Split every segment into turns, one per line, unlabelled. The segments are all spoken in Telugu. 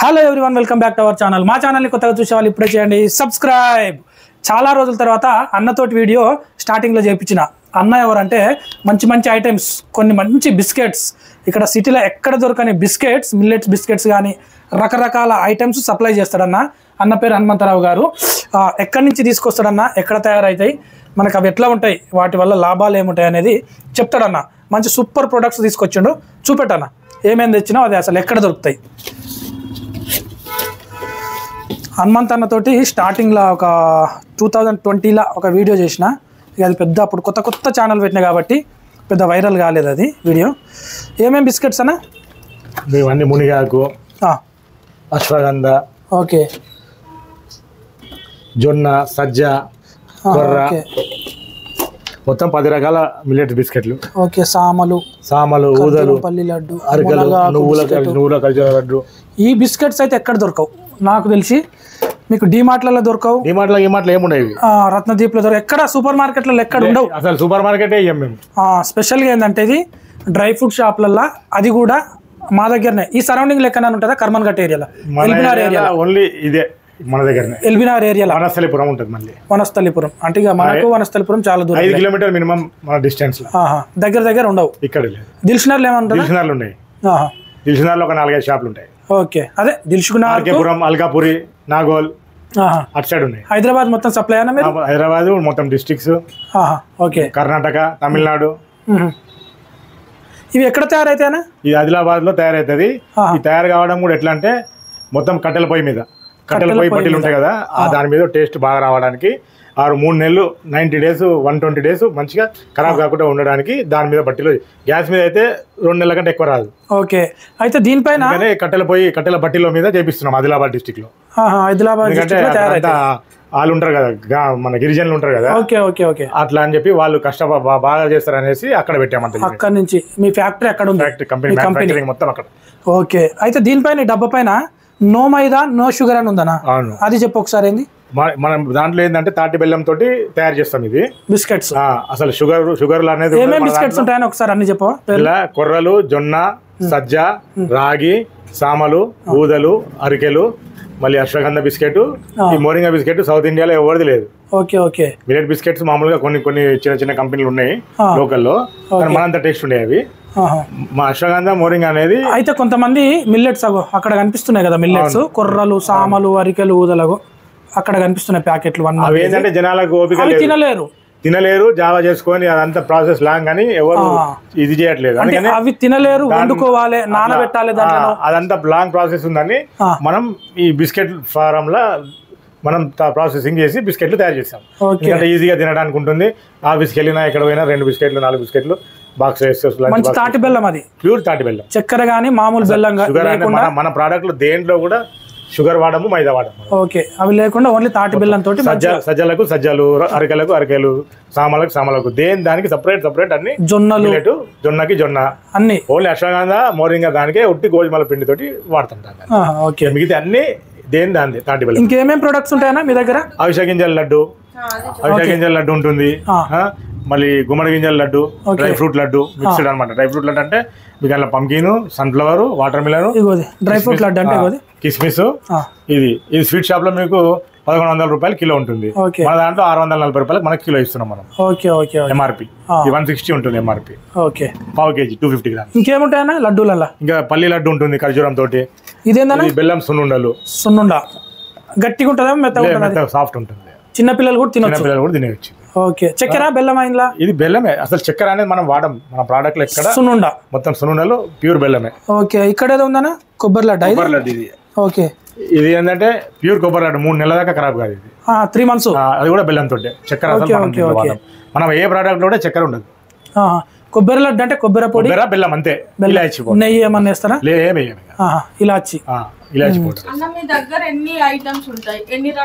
Hello everyone, welcome back to our channel. మా ఛానల్ని కొత్తగా చూసే వాళ్ళు ఇప్పుడే చేయండి సబ్స్క్రైబ్. చాలా రోజుల తర్వాత అన్నతోటి వీడియో స్టార్టింగ్లో చేయించిన అన్న ఎవరంటే మంచి మంచి ఐటమ్స్, కొన్ని మంచి బిస్కెట్స్, ఇక్కడ సిటీలో ఎక్కడ దొరకని బిస్కెట్స్, మిల్లెట్స్ బిస్కెట్స్ కానీ రకరకాల ఐటమ్స్ సప్లై చేస్తాడన్న. అన్న పేరు హనుమంతరావు గారు. ఎక్కడి నుంచి తీసుకొస్తాడన్న, ఎక్కడ తయారవుతాయి, మనకు అవి ఎట్లా ఉంటాయి, వాటి వల్ల లాభాలు ఏముంటాయి అనేది చెప్తాడన్న. మంచి సూపర్ ప్రొడక్ట్స్ తీసుకొచ్చిండు, చూపెట్టన్న ఏమేమి తెచ్చినావు, అది అసలు ఎక్కడ దొరుకుతాయి. హనుమంత్ అన్నతోటి స్టార్టింగ్లో ఒక 2020లో ఒక వీడియో చేసిన. ఇక అది పెద్ద అప్పుడు కొత్త ఛానల్ పెట్టినా కాబట్టి పెద్ద వైరల్ కాలేదు అది వీడియో. ఏమేమి బిస్కెట్స్ అన్న?
ఇవన్నీ మునిగాకు, అశ్వగంధ,
ఓకే,
జొన్న, సజ్జ, కొర్ర, మొత్తం 10 రకాల మిల్లెట్ బిస్కెట్లు.
ఓకే, సామలు, ఊదలు, పల్లి లడ్డు,
అరికలు, నువ్వుల ఖర్జూర లడ్డు.
ఈ బిస్కెట్స్ అయితే ఎక్కడ దొరకవు నాకు తెలిసి. మీకు డిమార్ట్లలో దొరకవు,
డిమార్ట్లో ఏముండేవి,
రత్నదీప్లో దొరకవు, ఎక్కడ సూపర్ మార్కెట్లలో ఎక్కడ ఉండవు.
అసలు సూపర్ మార్కెటే ఇయ్యం మేము.
స్పెషల్గా ఏంటంటే ఇది డ్రై ఫ్రూట్ షాప్లల్లో, అది కూడా మా దగ్గరనే ఈ సరౌండింగ్ లెక్కన ఉంటుందా, కర్మన్ఘట్ ఏరియాలో, ఎల్బినార్ ఏరియా,
ఓన్లీ ఇదే మన దగ్గర
ఎల్బినార్ ఏరియాలో
వనస్థలిపురం ఉంటుంది. మళ్ళీ
వనస్థలిపురం అంటే ఇక మనకు వనస్థలిపురం చాలా దూరం,
5 కిలోమీటర్ మినిమం మన డిస్టెన్స్.
దగ్గర ఉండవు.
ఇక్కడ లేదు.
దిల్షునార్లు ఏమంటారు?
దిల్షునార్లు ఉన్నాయి. దిల్షునార్లో ఒక 4-5 షాపులు ఉంటాయి.
ఓకే, అదే దిల్షుకునార్,
అల్కాపురి, నాగోల్ అటు సైడ్ ఉన్నాయి.
హైదరాబాద్ మొత్తం సప్లై అయినా మీరు?
హైదరాబాద్ మొత్తం డిస్ట్రిక్ట్స్.
ఓకే,
కర్ణాటక, తమిళనాడు.
ఇవి ఎక్కడ తయారైతాయనా?
ఇది ఆదిలాబాద్ లో తయారైతుంది. ఇది తయారు కావడం కూడా ఎట్లా అంటే మొత్తం కట్టెల పొయ్యి మీద, కట్టెల పొయ్యి పట్టీలు ఉంటాయి కదా, దాని మీద టేస్ట్ బాగా రావడానికి 3 నెలలు 90 డేస్ 120 డేస్ మంచిగా ఖరాబ్ కాకుండా ఉండడానికి దాని మీద పట్టీలు. గ్యాస్ మీద అయితే 2 నెలల కంటే ఎక్కువ రాదు.
ఓకే, అయితే దీనిపైన
కట్టెల పట్టీలో మీద చేపిస్తున్నాం ఆదిలాబాద్ డిస్ట్రిక్ట్ లో. ఎందుకంటే వాళ్ళు ఉంటారు కదా, మన గిరిజనులు ఉంటారు కదా, అట్లా అని చెప్పి వాళ్ళు బాగా చేస్తారు అనేసి అక్కడ పెట్టామంట.
అక్కడ నుంచి మీ ఫ్యాక్టరీ అక్కడ ఉంది,
కంపెనీ మొత్తం అక్కడ.
ఓకే, అయితే దీనిపైన డబ్బా పైన నో మైదా నో షుగర్ అని ఉందనా? అది చెప్పు ఒకసారి. ఏంది
మనం దాంట్లో ఏంటంటే తాటి బెల్లం తోటి తయారు చేస్తాం ఇది బిస్కెట్స్. అసలు షుగర్ అనేది
బిస్కెట్స్ ఉంటాయని ఒకసారి అన్ని చెప్పు.
ఇలా కొర్రలు, జొన్న, సజ్జ, రాగి, సామలు, ఊదలు, అరికెలు, మళ్ళీ అశ్వగంధ బిస్కెట్, ఈ మోరింగా బిస్కెట్ సౌత్ ఇండియాలో ఎవరిది లేదు.
ఓకే,
మిల్లెట్ బిస్కెట్స్ మామూలుగా కొన్ని చిన్న కంపెనీలు ఉన్నాయి లోకల్లో, కానీ మనంత టేస్ట్ ఉన్నాయి అవి. మా అశ్వగంధ, మోరింగా అనేది. అయితే
కొంతమంది మిల్లెట్స్ అక్కడ కనిపిస్తున్నాయి కదా, మిల్లెట్స్, కొర్రలు, సామలు, అరికెలు, ఊదలు అక్కడ కనిపిస్తున్నాయి ప్యాకెట్లు.
అవి ఏంటంటే జనాలకు ఓపిక తినలేరు, జావా చేసుకొని అదంతా ప్రాసెస్ లాంగ్ అని ఎవరు ఇది చేయట్లేదు. అందుకని
అవి తినలేరు, వండుకోవాలి, నానబెట్టాలి,
అదంతా లాంగ్ ప్రాసెస్ ఉందని మనం ఈ బిస్కెట్ ఫారం లా మనం ప్రాసెసింగ్ చేసి బిస్కెట్లు తయారు చేస్తాం. ఎందుకంటే ఈజీగా తినడానికి ఉంటుంది. ఆఫీస్కి వెళ్ళినా ఎక్కడ పోయినా 2 బిస్కెట్లు 4 బిస్కెట్లు బాక్స్
మంచి తాటి బెల్లం, అది ప్యూర్
తాటి బెల్లం,
చక్కెర గానీ మామూలు బెల్లం.
మన ప్రోడక్ట్ లో దేంట్లో కూడా షుగర్ వాడము, మైదా వాడము.
ఓకే, అవి లేకుండా ఓన్లీ తాటి బెల్లం తోటి.
సజ్జలకు సజ్జలు, అరికెలకు, సామలకు దానికి సపరేట్ అన్ని. జొన్నకి జొన్న
అన్ని
ఓన్లీ అశ్వగంధ, మోరింగా దానికే ఉట్టి గోధుమల పిండి తోటి వాడుతుంటాం. మిగతా అన్ని దాని తాటి బెల్లం.
ఇంకేమేమి ప్రొడక్ట్స్ ఉంటాయన్నా మీ దగ్గర?
అవిసె గింజల లడ్డు ఉంటుంది, మళ్ళీ గుమ్మడి గింజల laddu, dry fruit laddu mixed అనమాట. డ్రై ఫ్రూట్ లడ్డు అంటే మీకు అలా pumpkin, sunflower, water melon,
dry fruit laddu అంటే
కిస్మిస్. ఇది స్వీట్ షాప్ లో మీకు 1100 రూపాయలు కిలో ఉంటుంది. మన దాంట్లో 640 రూపాయలకు మనకి కిలో ఇస్తున్నాం మనం. ఎంఆర్పి 160 ఉంటుంది. ఎంఆర్పి పావు కేజీ 250 గ్రామ్స్.
ఇంకేముంటాయన్నా లడ్డూలలో?
ఇంకా పల్లి లడ్డు ఉంటుంది ఖర్జూరం తోటి.
ఇదేందా?
బెల్లం సున్నుండ.
గట్టిగా ఉంటుందా, మెత్తగా?
సాఫ్ట్ ఉంటుంది.
చిన్నపిల్లలు కూడా తినవచ్చు. ఓకే, చక్కెర బెల్లం అయిందా?
ఇది బెల్లమే. అసలు చక్కెర అనేది మనం వాడం మన ప్రోడక్ట్ లో. ఎక్కడ
సున్నుండ
మొత్తం సున్నుండలు ప్యూర్ బెల్లమే.
ఓకే, ఇక్కడ ఏదో ఉందన్నా కొబ్బరి లడ్డు.
ఇది
ఓకే,
ఇది ఏంటంటే ప్యూర్ కొబ్బరి లడ్డు, 3 నెలల దాకా ఖరాబ్ కాదు. ఇది
3 మంత్స్.
అది కూడా బెల్లం తోటే. చక్కెర మనం ఏ ప్రోడక్ట్ లో కూడా చక్కెర ఉండదు.
కొబ్బరి లడ్డు అంటే కొబ్బరి పొడి,
బెల్లం అంతే.
నెయ్యి ఏమన్నా వేస్తారా? ఇలాచి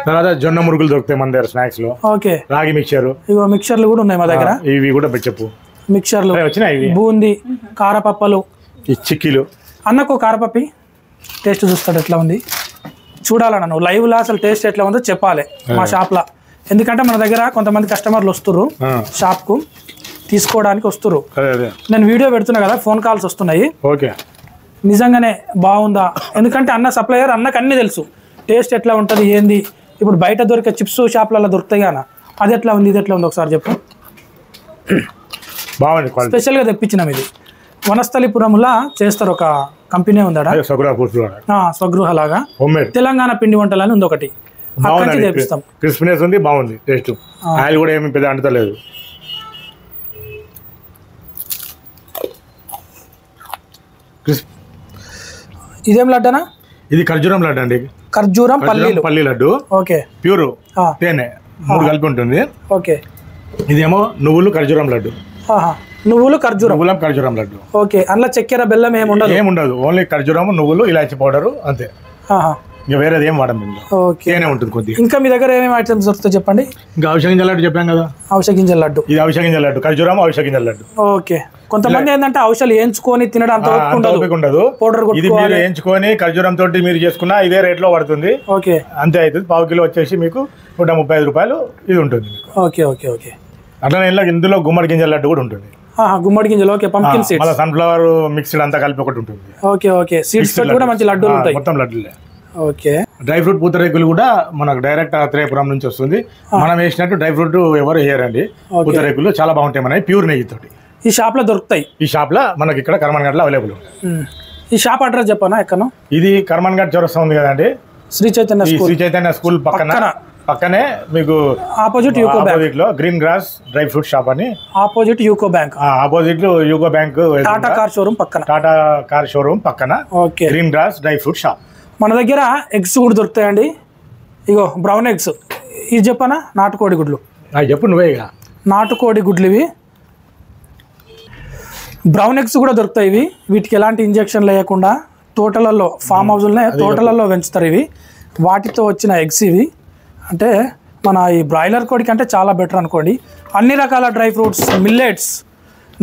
తర్వాత జొన్న మురుగులు దొరుకుతాయి మన దగ్గర స్నాక్స్ లో.
ఓకే,
రాగి
మిక్చర్లు కూడా ఉన్నాయి మా దగ్గర.
ఇవి కూడా చెప్పు.
మిక్చర్లు వచ్చినాయి, బూందీ, కారపప్పలు,
చిక్కీలు.
అన్నకు కారపప్పి టేస్ట్ చూస్తాడు ఎట్లా ఉంది చూడాలన్న. నువ్వు లైవ్ లా అసలు టేస్ట్ ఎట్లా ఉందో చెప్పాలి మా షాప్ లా. ఎందుకంటే మన దగ్గర కొంతమంది కస్టమర్లు వస్తుర్రు, షాప్ కు తీసుకోవడానికి వస్తుర్రు. నేను వీడియో పెడుతున్నా కదా, ఫోన్ కాల్స్ వస్తున్నాయి.
ఓకే,
నిజంగానే బాగుందా, ఎందుకంటే అన్న సప్లయర్, అన్నకు అన్నీ తెలుసు టేస్ట్ ఎట్లా ఉంటుంది ఏంది. ఇప్పుడు బయట దొరికే చిప్స్ షాప్లలో దొరుకుతాయి కానీ అది ఎట్లా ఉంది ఇది ఎట్లా ఉంది ఒకసారి చెప్పు.
బాగుంది,
స్పెషల్గా తెప్పించినాం. ఇది వనస్థలిపురంలో చేస్తారు, ఒక కంపెనీ ఉందా స్వగృహ లాగా, తెలంగాణ పిండి వంటలు అని ఉంది ఒకటి, అక్కడికి తెప్పిస్తాం.
క్రిస్పీనెస్ ఉంది, బాగుంది టేస్ట్, ఆయిల్ కూడా ఏమి పెద్ద అంటలేదు.
ఇదేం లడ్డనా?
ఇది ఖర్జూరం లడ్డు అండి.
ఖర్జూరం
పల్లి లడ్డు.
ఓకే.
ప్యూర్ తేనె 3 కలిపి ఉంటుంది.
ఓకే.
ఇదేమో నువ్వులు ఖర్జూరం లడ్డు.
నువ్వులు ఖర్జూరం
లడ్డు.
ఓకే. అందులో చక్కెర బెల్లం
ఏముండదు, ఓన్లీ ఖర్జూరం, నువ్వులు, ఇలాచి పౌడర్ అంతే. ఇంకా వేరేది ఏం వాడము. తేనె ఉంటుంది కొద్దిగా.
ఇంకా మీ దగ్గర ఏమేమి ఐటమ్స్ దొరుకుతాయి చెప్పండి.
ఇంకా అవిసె గింజల లడ్డు చెప్పాం కదా.
అవిసె గింజల లడ్డు.
ఇది అవిసె గింజల లడ్డు, ఖర్జూరం అవిసె గింజల లడ్డు.
ఓకే. కొంతమంది ఏంటంటే ఔషధాలు వేయించుకొని తినడం అంత
ఉండదు. పౌడర్ ఇది మీరు వేయించుకొని ఖర్జూరం తోటి మీరు చేసుకున్నా ఇదే రేట్ లో పడుతుంది.
ఓకే.
అంతే అవుతుంది. పావు కిలో వచ్చేసి మీకు 135 రూపాయలు ఇది ఉంటుంది.
Okay okay okay.
అట్లా ఇందులో గుమ్మడి గింజల లడ్డు కూడా ఉంటుంది.
గుమ్మడి గింజలు. ఓకే. పంకిన్ సీడ్స్,
మళ్ళీ సన్ఫ్లవర్ మిక్స్డ్ అంతా కలిపి ఒకటి ఉంటుంది.
Okay okay. సీడ్స్ తోటి కూడా మంచి లడ్డూలు ఉంటాయి.
మొత్తం లడ్డులే.
ఓకే.
డ్రై ఫ్రూట్ పూతరేకులు కూడా మనకు డైరెక్ట్ ఆత్రేయపురం నుంచి వస్తుంది. మనం వేసినట్టు డ్రై ఫ్రూట్ ఎవరు వేయరండి. పూతరేకులు చాలా బాగుంటాయి మనకి, ప్యూర్ నెయ్యి తోటి.
ఈ షాప్ లో దొరుకుతాయి.
ఈ షాప్ లో మనకి ఇక్కడ కర్మన్ఘాట్లో అవైలబుల్.
ఈ షాప్ అడ్రస్ చెప్పనా ఎక్కనో?
ఇది కర్మన్ఘాట్ చౌరస్తా ఉంది కదండి,
శ్రీ చైతన్య
స్కూల్ పక్కనే మీకు
ఆపోజిట్
లో green grass dry fruit shop అని,
opposite UCO bank,
opposite UCO bank,
Tata car showroom పక్కన
okay, green grass dry fruit shop.
మన దగ్గర ఎగ్స్ కూడా దొరుకుతాయండి. ఇగో బ్రౌన్ ఎగ్స్. ఇది చెప్పనా? నాటుకోడి గుడ్లు.
చెప్పు నువ్వే. ఇక
నాటుకోడి గుడ్లు ఇవి. బ్రౌన్ ఎగ్స్ కూడా దొరుకుతాయి ఇవి. వీటికి ఎలాంటి ఇంజక్షన్ లేకుండా తోటలలో, ఫామ్ హౌస్లోనే తోటలలో పెంచుతారు ఇవి. వాటితో వచ్చిన ఎగ్స్ ఇవి. అంటే మన ఈ బ్రాయిలర్ కోడి కంటే చాలా బెటర్ అనుకోండి. అన్ని రకాల dry fruits, millets,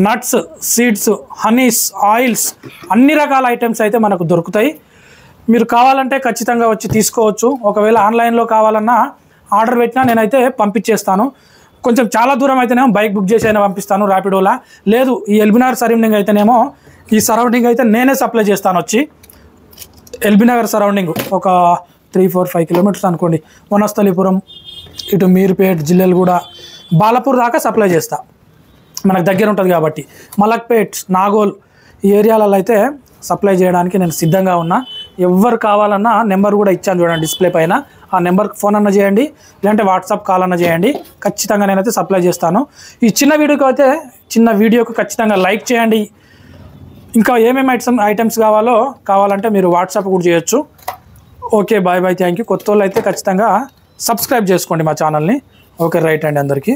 nuts, seeds, Honey's, oils, అన్ని రకాల ఐటమ్స్ అయితే మనకు దొరుకుతాయి. మీరు కావాలంటే ఖచ్చితంగా వచ్చి తీసుకోవచ్చు. ఒకవేళ ఆన్లైన్లో కావాలన్నా ఆర్డర్ పెట్టినా నేనైతే పంపించేస్తాను. కొంచెం చాలా దూరం అయితేనేమో బైక్ బుక్ చేసి అయినా పంపిస్తాను ర్యాపిడోలా. లేదు ఈ ఎల్బీనగర్ సరౌండింగ్ అయితేనేమో ఈ సరౌండింగ్ అయితే నేనే సప్లై చేస్తాను. వచ్చి ఎల్బీనగర్ సరౌండింగ్ ఒక 3-4-5 కిలోమీటర్స్ అనుకోండి. వనస్థలిపురం, ఇటు మీర్పేట్, జిల్లెలగూడ, బాలపూర్ దాకా సప్లై చేస్తా. మనకు దగ్గర ఉంటుంది కాబట్టి. మలక్పేట్, నాగోల్ ఈ ఏరియాలలో అయితే సప్లై చేయడానికి నేను సిద్ధంగా ఉన్నా. ఎవరు కావాలన్నా నెంబర్ కూడా ఇచ్చాను చూడండి డిస్ప్లే పైన. ఆ నెంబర్కి ఫోన్ అన్న చేయండి, లేదంటే వాట్సాప్ కాల్ అన్న చేయండి. ఖచ్చితంగా నేనైతే సప్లై చేస్తాను. ఈ చిన్న వీడియోకి ఖచ్చితంగా లైక్ చేయండి. ఇంకా ఏమేమి ఐటమ్స్ కావాలంటే మీరు వాట్సాప్ కూడా చేయొచ్చు. Okay, bye bye, thank you. కొత్త వాళ్ళు అయితే ఖచ్చితంగా సబ్స్క్రైబ్ చేసుకోండి మా ఛానల్ని. ఓకే, రైట్ అండి అందరికీ.